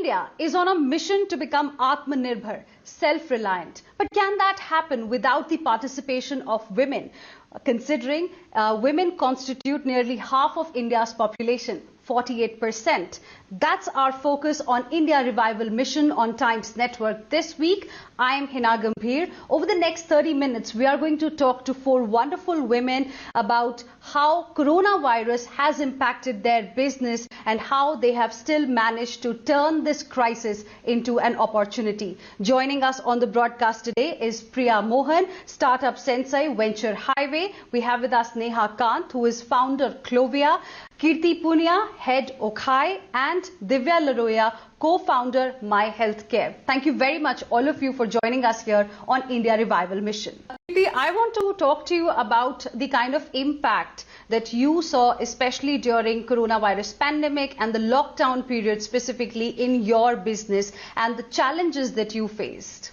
India is on a mission to become AtmaNirbhar, self-reliant. But can that happen without the participation of women? Considering women constitute nearly half of India's population, 48%. That's our focus on India Revival Mission on Times Network this week. I am Heena Gambhir. Over the next 30 minutes, we are going to talk to 4 wonderful women about how coronavirus has impacted their business and how they have still managed to turn this crisis into an opportunity. Joining us on the broadcast today is Priya Mohan, Startup Sensei, Venture Highway. We have with us Neha Kant, who is founder Clovia, Kirti Poonia, head Okhai, and Divya Laroya, co-founder My Healthcare. Thank you very much, all of you, for joining us here on India Revival Mission. Kirti, I want to talk to you about the kind of impact that you saw, especially during coronavirus pandemic and the lockdown period specifically in your business and the challenges that you faced.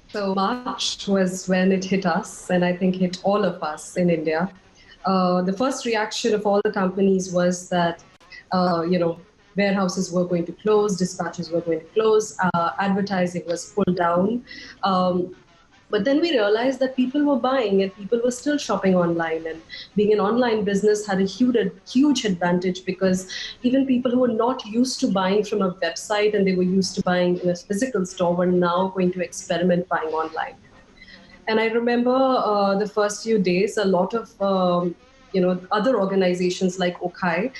So March was when it hit us, and I think hit all of us in India. The first reaction of all the companies was that, warehouses were going to close, dispatches were going to close, advertising was pulled down. But then we realized that people were buying and people were still shopping online. And being an online business had a huge advantage, because even people who were not used to buying from a website and they were used to buying in a physical store were now going to experiment buying online. And I remember the first few days, a lot of other organizations like Okhai,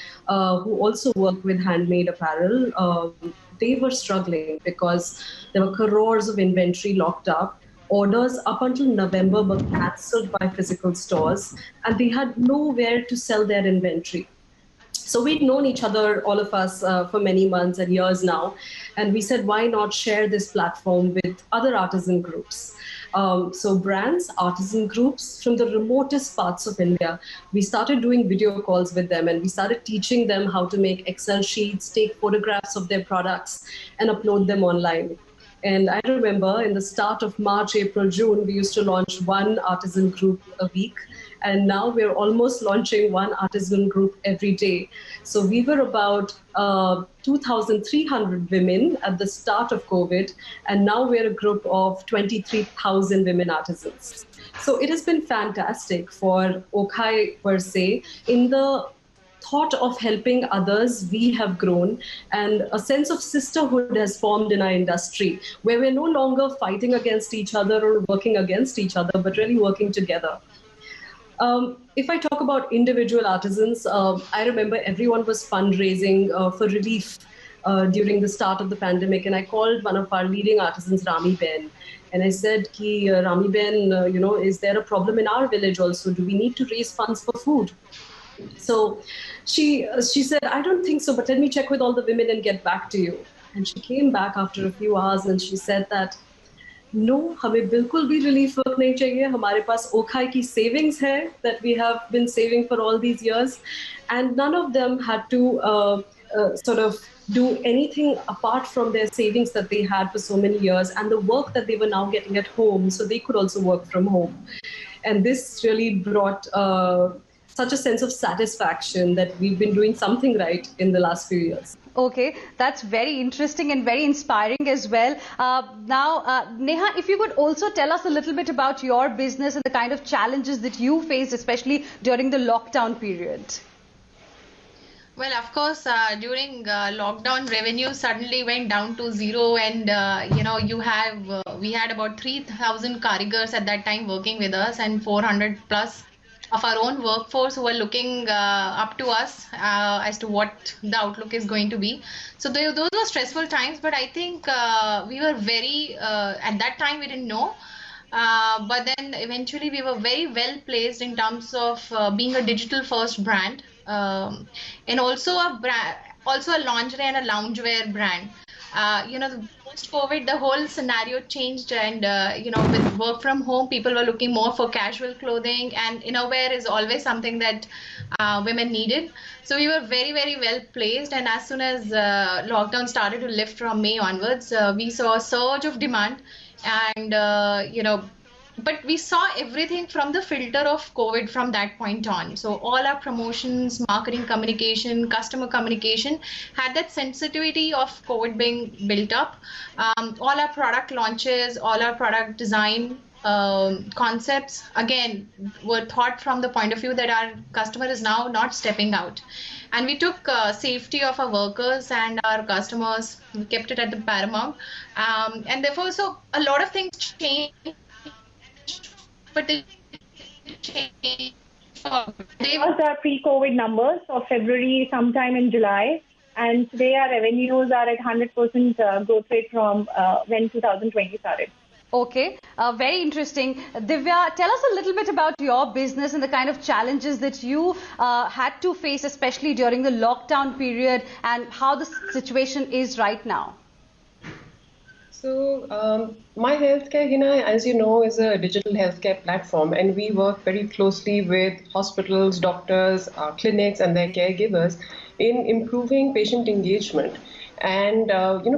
who also work with handmade apparel, they were struggling because there were crores of inventory locked up. Orders up until November were cancelled by physical stores, and they had nowhere to sell their inventory. So we'd known each other, all of us, for many months and years now. And we said, why not share this platform with other artisan groups? So brands, artisan groups from the remotest parts of India, we started doing video calls with them, and we started teaching them how to make Excel sheets, take photographs of their products, and upload them online. And I remember in the start of March, April, June, we used to launch one artisan group a week. And now we're almost launching one artisan group every day. So we were about 2,300 women at the start of COVID. And now we're a group of 23,000 women artisans. So it has been fantastic for Okhai per se. In the thought of helping others, we have grown, and a sense of sisterhood has formed in our industry, where we're no longer fighting against each other or working against each other, but really working together. If I talk about individual artisans, I remember everyone was fundraising for relief during the start of the pandemic, and I called one of our leading artisans, Rami Ben, and I said, Ki, Rami Ben, is there a problem in our village also? Do we need to raise funds for food? So she said, I don't think so, but let me check with all the women and get back to you. And she came back after a few hours and she said that, no, हमें बिल्कुल भी relief work नहीं चाहिए. हमारे पास Okhai की savings है that we have been saving for all these years, and none of them had to sort of do anything apart from their savings that they had for so many years and the work that they were now getting at home, so they could also work from home. And this really brought such a sense of satisfaction that we've been doing something right in the last few years. Okay, that's very interesting and very inspiring as well. Now, Neha, if you could also tell us a little bit about your business and the kind of challenges that you faced, especially during the lockdown period. Well, of course, during lockdown, revenue suddenly went down to zero, and we had about 3,000 karigars at that time working with us, and 400 plus of our own workforce who were looking up to us as to what the outlook is going to be. So those were stressful times, but I think we were very, at that time we didn't know, but then eventually we were very well placed in terms of being a digital first brand, and also a lingerie and a loungewear brand. Post-COVID, the whole scenario changed, and with work from home, people were looking more for casual clothing, and innerwear is always something that women needed. So we were very, very well placed, and as soon as lockdown started to lift from May onwards, we saw a surge of demand, and but we saw everything from the filter of COVID from that point on. So all our promotions, marketing communication, customer communication had that sensitivity of COVID being built up. All our product launches, all our product design concepts again were thought from the point of view that our customer is now not stepping out, and we took safety of our workers and our customers, we kept it at the paramount, and therefore so a lot of things changed, but they changed. They was our pre-COVID numbers of February sometime in July, and today our revenues are at 100% growth rate from when 2020 started. Okay, very interesting. Divya, tell us a little bit about your business and the kind of challenges that you had to face, especially during the lockdown period, and how the situation is right now. So, My Healthcare, Heena, as you know, is a digital healthcare platform, and we work very closely with hospitals, doctors, clinics, and their caregivers in improving patient engagement and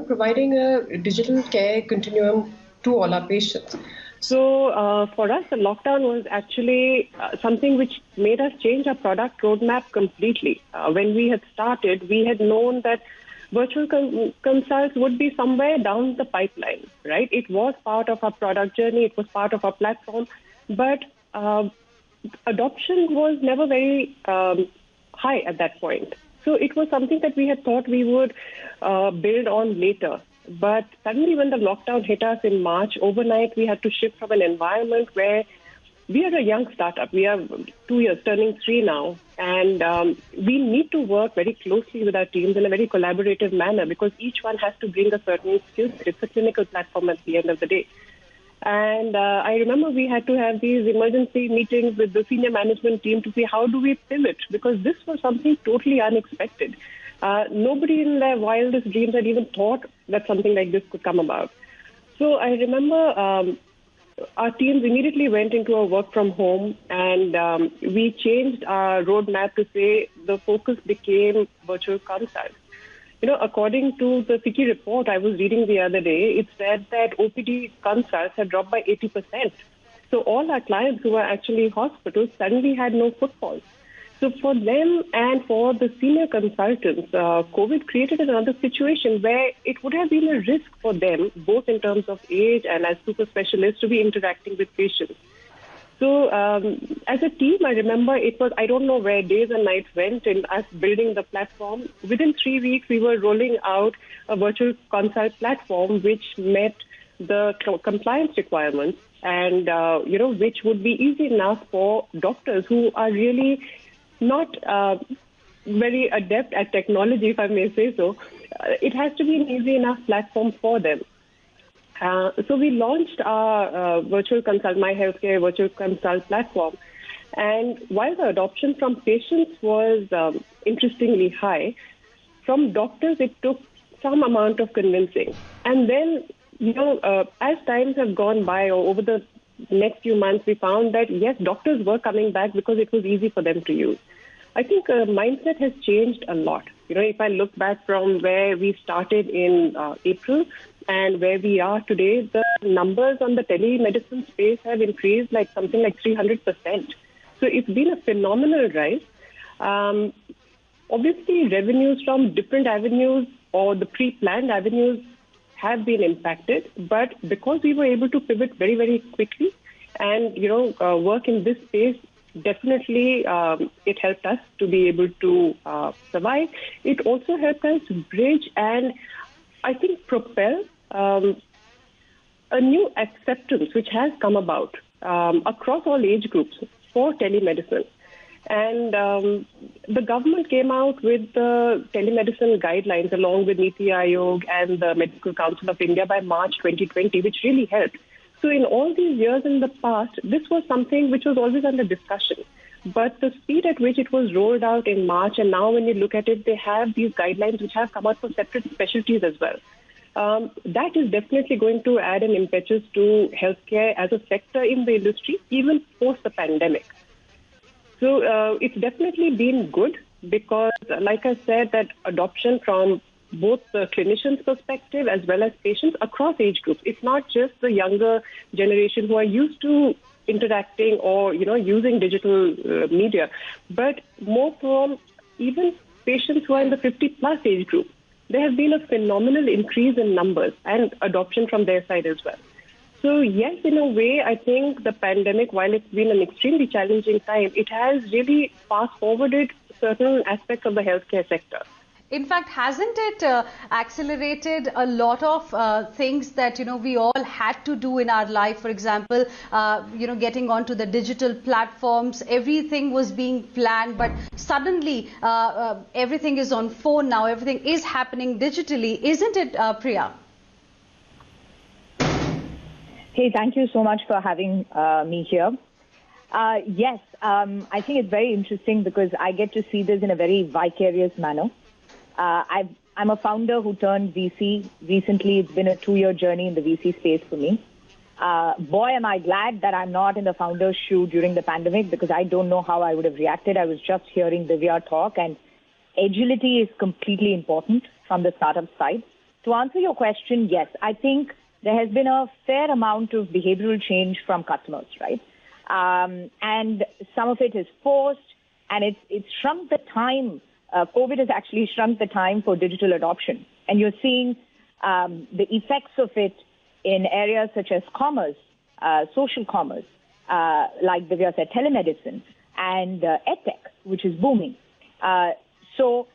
providing a digital care continuum to all our patients. So for us, the lockdown was actually something which made us change our product roadmap completely. When we had started, we had known that virtual consults would be somewhere down the pipeline, right? It was part of our product journey, it was part of our platform, but adoption was never very high at that point. So it was something that we had thought we would build on later. But suddenly when the lockdown hit us in March, overnight we had to shift from an environment where we are a young startup. We are 2 years, turning 3 now. And we need to work very closely with our teams in a very collaborative manner because each one has to bring a certain skill set. It's a clinical platform at the end of the day. And I remember we had to have these emergency meetings with the senior management team to see how do we pivot, because this was something totally unexpected. Nobody in their wildest dreams had even thought that something like this could come about. So I remember our teams immediately went into a work from home, and we changed our roadmap to say the focus became virtual consults. You know, according to the FICCI report I was reading the other day, it said that OPD consults had dropped by 80%. So all our clients who were actually hospitals suddenly had no footfall. So for them and for the senior consultants, COVID created another situation where it would have been a risk for them, both in terms of age and as super specialists, to be interacting with patients. So as a team, I remember it was, I don't know where days and nights went in us building the platform. Within 3 weeks, we were rolling out a virtual consult platform which met the compliance requirements and, which would be easy enough for doctors who are really not very adept at technology, if I may say so. It has to be an easy enough platform for them. So we launched our virtual consult, My Healthcare virtual consult platform. And while the adoption from patients was interestingly high, from doctors it took some amount of convincing. And then, as times have gone by, or over the next few months, we found that, yes, doctors were coming back because it was easy for them to use. I think mindset has changed a lot. If I look back from where we started in April and where we are today, the numbers on the telemedicine space have increased like something like 300%. So it's been a phenomenal rise. Obviously, revenues from different avenues or the pre-planned avenues have been impacted, but because we were able to pivot very, very quickly and, work in this space, definitely it helped us to be able to survive. It also helped us bridge and, I think, propel a new acceptance which has come about across all age groups for telemedicine. And the government came out with the telemedicine guidelines along with Niti Aayog and the Medical Council of India by March 2020, which really helped. So in all these years in the past, this was something which was always under discussion. But the speed at which it was rolled out in March, and now when you look at it, they have these guidelines which have come out for separate specialties as well. That is definitely going to add an impetus to healthcare as a sector in the industry, even post the pandemic. So it's definitely been good because, like I said, that adoption from both the clinician's perspective as well as patients across age groups. It's not just the younger generation who are used to interacting or, using digital media, but more from even patients who are in the 50-plus age group. There has been a phenomenal increase in numbers and adoption from their side as well. So yes, in a way, I think the pandemic, while it's been an extremely challenging time, it has really fast-forwarded certain aspects of the healthcare sector. In fact, hasn't it accelerated a lot of things that, we all had to do in our life? For example, getting onto the digital platforms, everything was being planned, but suddenly everything is on phone now, everything is happening digitally. Isn't it, Priya? Hey, thank you so much for having me here. Yes, I think it's very interesting because I get to see this in a very vicarious manner. I'm a founder who turned VC recently. It's been a 2-year journey in the VC space for me. Boy, am I glad that I'm not in the founder's shoe during the pandemic, because I don't know how I would have reacted. I was just hearing Divya talk, and agility is completely important from the startup side. To answer your question, yes, I think there has been a fair amount of behavioral change from customers, right? And some of it is forced, and it's shrunk the time. COVID has actually shrunk the time for digital adoption. And you're seeing the effects of it in areas such as commerce, social commerce, like Divya said, telemedicine, and edtech, which is booming. So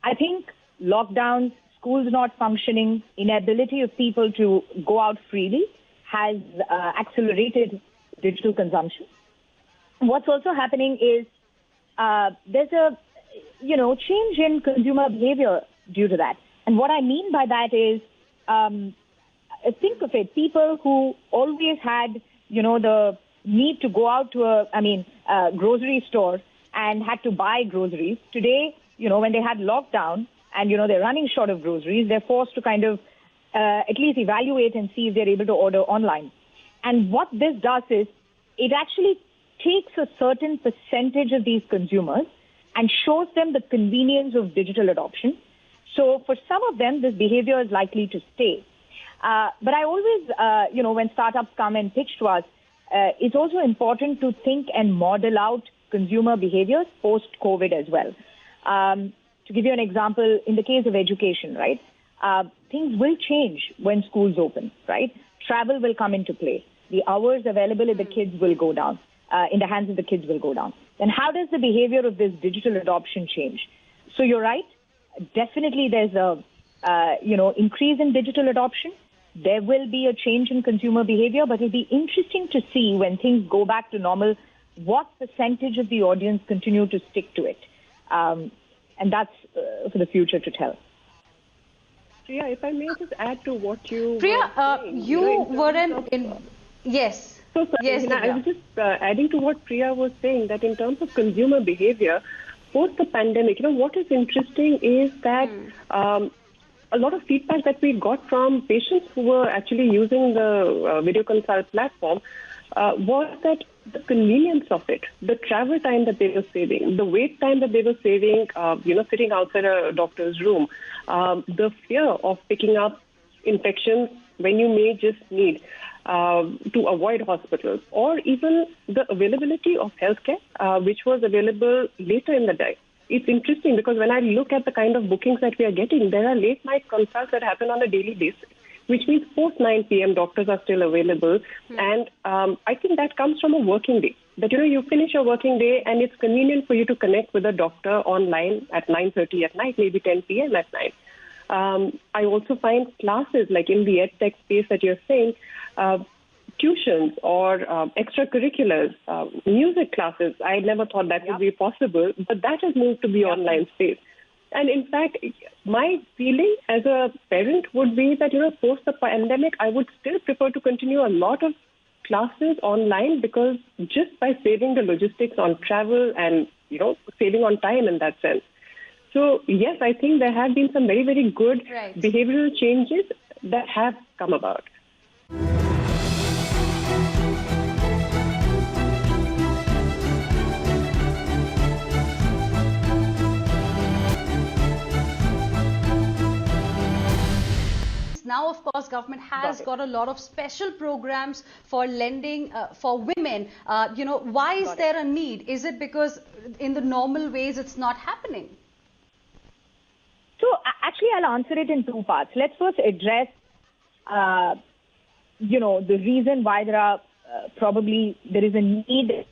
I think lockdowns, schools not functioning, inability of people to go out freely has accelerated digital consumption. What's also happening is there's a change in consumer behavior due to that. And what I mean by that is, think of it, people who always had, the need to go out to a grocery store and had to buy groceries. Today, when they had lockdown and, they're running short of groceries, they're forced to kind of at least evaluate and see if they're able to order online. And what this does is it actually takes a certain percentage of these consumers and shows them the convenience of digital adoption. So for some of them, this behavior is likely to stay. But I always, when startups come and pitch to us, it's also important to think and model out consumer behaviors post-COVID as well. To give you an example, in the case of education, right, things will change when schools open, right? Travel will come into play. The hours available in the kids will go down, in the hands of the kids will go down. Then how does the behavior of this digital adoption change? So you're right. Definitely there's a, increase in digital adoption. There will be a change in consumer behavior, but it'll be interesting to see when things go back to normal, what percentage of the audience continue to stick to it. And that's for the future to tell. Priya, if I may just add to what you Priya, were saying, you were yes. So sorry, yes, I was just adding to what Priya was saying, that in terms of consumer behavior, post the pandemic, what is interesting is that a lot of feedback that we got from patients who were actually using the video consult platform was that the convenience of it, the travel time that they were saving, the wait time that they were saving, sitting outside a doctor's room, the fear of picking up infections when you may just need to avoid hospitals, or even the availability of healthcare, which was available later in the day. It's interesting because when I look at the kind of bookings that we are getting, there are late night consults that happen on a daily basis, which means post 9 p.m. doctors are still available. And I think that comes from a working day. That, you finish your working day and it's convenient for you to connect with a doctor online at 9:30 at night, maybe 10 p.m. at night. I also find classes like in the EdTech space that you're saying, tuitions or extracurriculars, music classes. I never thought that would be possible, but that has moved to the online space. And in fact, my feeling as a parent would be that, post the pandemic, I would still prefer to continue a lot of classes online, because just by saving the logistics on travel and, saving on time in that sense. So, yes, I think there have been some very, very good behavioral changes that have come about. course, government has got a lot of special programs for lending for women. Why is there a need? Is it because in the normal ways it's not happening? So actually, I'll answer it in two parts. Let's first address, the reason why there is a need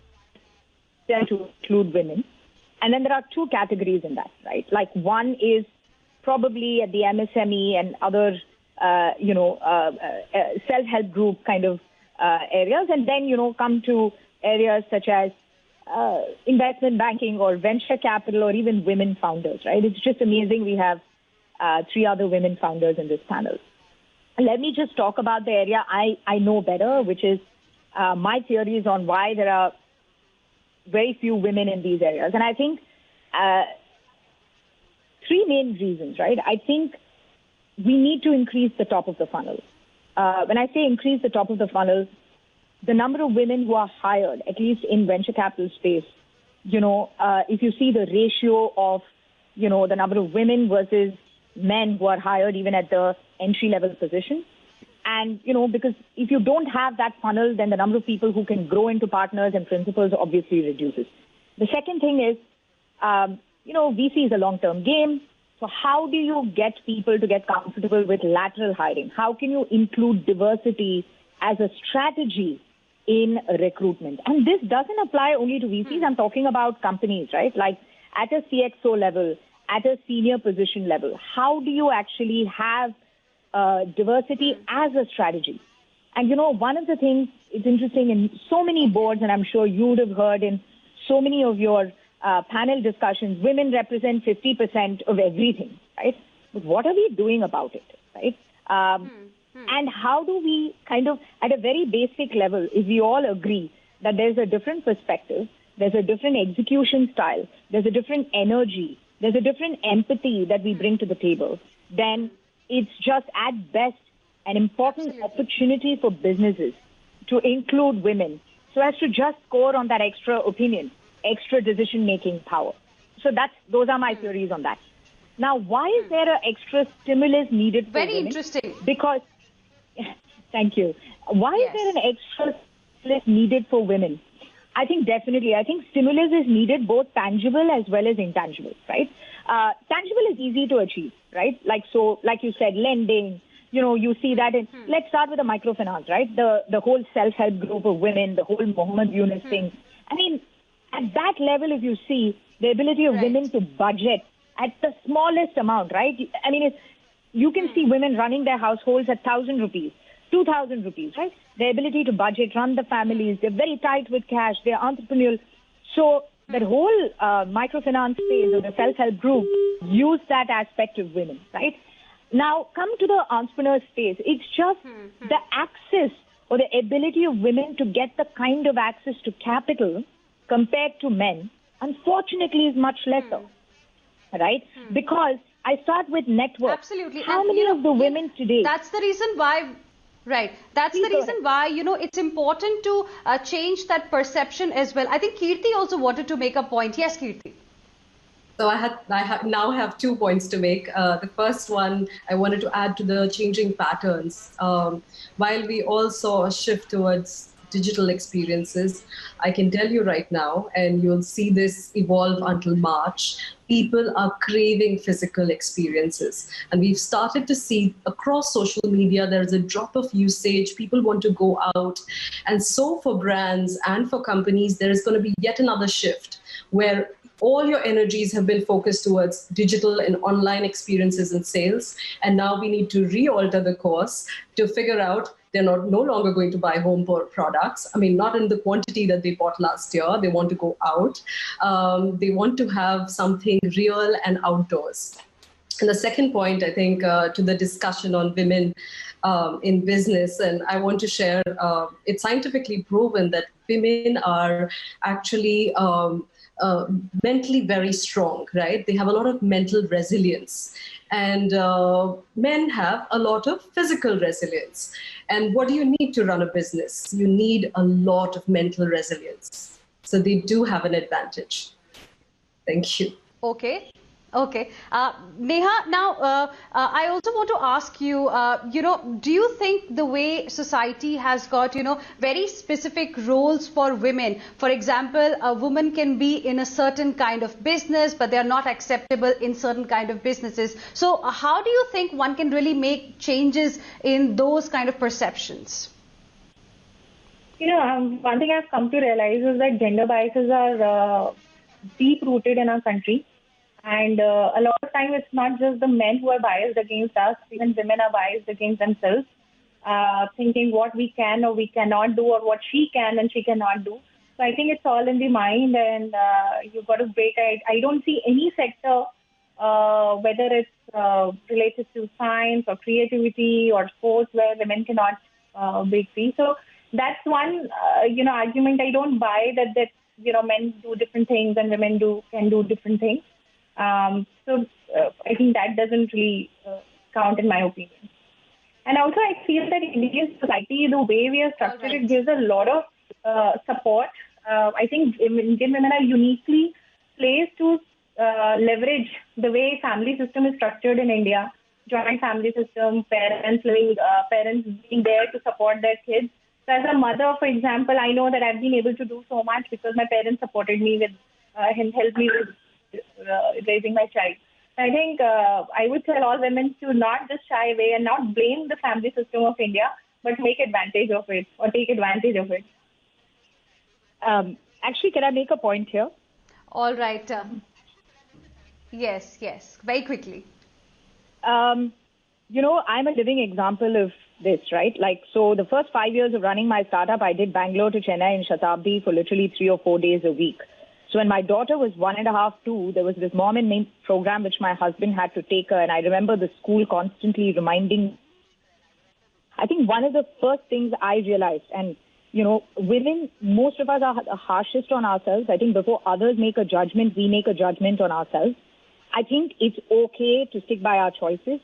to include women. And then there are two categories in that, right? Like one is probably at the MSME and other, self-help group kind of areas. And then, come to areas such as investment banking or venture capital or even women founders, right? It's just amazing. We have 3 other women founders in this panel. Let me just talk about the area I know better, which is my theories on why there are very few women in these areas. And I think 3 main reasons, right? I think we need to increase the top of the funnel. When I say increase the top of the funnel, the number of women who are hired, at least in venture capital space, if you see the ratio of, the number of women versus men who are hired even at the entry-level position. And, because if you don't have that funnel, then the number of people who can grow into partners and principals obviously reduces. The second thing is, VC is a long-term game. So how do you get people to get comfortable with lateral hiring? How can you include diversity as a strategy in recruitment? And this doesn't apply only to VCs. I'm talking about companies, right? Like at a CXO level, at a senior position level, how do you actually have diversity as a strategy? And, one of the things, it's interesting in so many boards, and I'm sure you would have heard in so many of your panel discussions, women represent 50% of everything, right? But what are we doing about it, right? And how do we kind of, at a very basic level, if we all agree that there's a different perspective, there's a different execution style, there's a different energy, there's a different empathy that we bring to the table, then it's just at best an important opportunity for businesses to include women so as to just score on that extra opinion, extra decision-making power. So those are my theories on that. Now, why is there an extra stimulus needed for women? Very interesting. Because, thank you. Why is there an extra stimulus needed for women? I think stimulus is needed both tangible as well as intangible, right? Tangible is easy to achieve, right? Like you said, lending, you see that in, let's start with the microfinance, right? The whole self-help group of women, the whole Mohammed Yunus thing. I mean, at that level, if you see the ability of women to budget at the smallest amount, right? I mean, you can see women running their households at 1,000 rupees, 2,000 rupees, right? Their ability to budget, run the families, they're very tight with cash, they're entrepreneurial. So that whole microfinance space or the self-help group use that aspect of women, right? Now, come to the entrepreneur space. It's just the access or the ability of women to get the kind of access to capital compared to men, unfortunately, is much lesser, right? Because I start with network. Absolutely. How many of the women today? That's the reason why. Right. That's the reason why, it's important to change that perception as well. I think Kirti also wanted to make a point. Yes, Kirti. So I now have 2 points to make. The first one, I wanted to add to the changing patterns. While we all saw a shift towards digital experiences, I can tell you right now, and you'll see this evolve until March, people are craving physical experiences. And we've started to see across social media, there's a drop of usage. People want to go out. And so for brands and for companies, there is going to be yet another shift where all your energies have been focused towards digital and online experiences and sales. And now we need to re-alter the course to figure out they're no longer going to buy home products. I mean, not in the quantity that they bought last year. They want to go out. They want to have something real and outdoors. And the second point, I think, to the discussion on women in business, and I want to share, it's scientifically proven that women are actually mentally very strong, right? They have a lot of mental resilience. And men have a lot of physical resilience. And what do you need to run a business? You need a lot of mental resilience. So they do have an advantage. Thank you. Okay. Okay. Neha, now I also want to ask you, do you think the way society has got, very specific roles for women? For example, a woman can be in a certain kind of business, but they are not acceptable in certain kind of businesses. So how do you think one can really make changes in those kind of perceptions? One thing I've come to realize is that gender biases are deep-rooted in our country. And a lot of time it's not just the men who are biased against us, even women are biased against themselves, thinking what we can or we cannot do or what she can and she cannot do. So I think it's all in the mind and you've got to break it. I don't see any sector, whether it's related to science or creativity or sports, where women cannot break free. So that's one, argument I don't buy, that men do different things and women can do different things. So I think that doesn't really count in my opinion. And also I feel that Indian society, the way we are structured, it gives a lot of support. I think Indian women are uniquely placed to leverage the way family system is structured in India. Joint family system, parents being there to support their kids. So as a mother, for example, I know that I've been able to do so much because my parents supported me with and helped me with raising my child. I think I would tell all women to not just shy away and not blame the family system of India, but make advantage of it or take advantage of it. Actually, can I make a point here? All right. Yes, very quickly. I'm a living example of this, right? So the first 5 years of running my startup, I did Bangalore to Chennai in Shatabdi for literally 3 or 4 days a week. So when my daughter was 1.5, 2, there was this mom and me program which my husband had to take her. And I remember the school constantly reminding. I think one of the first things I realized, and, women, most of us are the harshest on ourselves. I think before others make a judgment, we make a judgment on ourselves. I think it's okay to stick by our choices.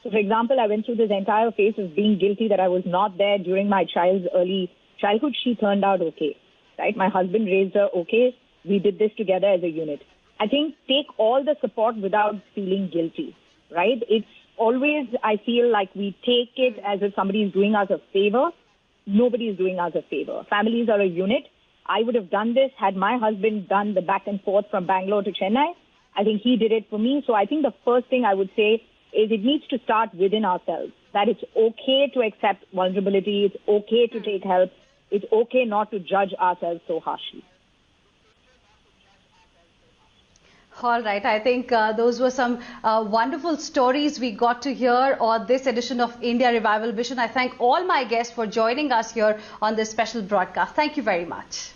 So, for example, I went through this entire phase of being guilty that I was not there during my child's early childhood. She turned out okay, right? My husband raised her okay. We did this together as a unit. I think take all the support without feeling guilty, right? It's always, I feel like we take it as if somebody is doing us a favor. Nobody is doing us a favor. Families are a unit. I would have done this had my husband done the back and forth from Bangalore to Chennai. I think he did it for me. So I think the first thing I would say is it needs to start within ourselves, that it's okay to accept vulnerability. It's okay to take help. It's okay not to judge ourselves so harshly. All right. I think those were some wonderful stories we got to hear on this edition of India Revival Vision. I thank all my guests for joining us here on this special broadcast. Thank you very much.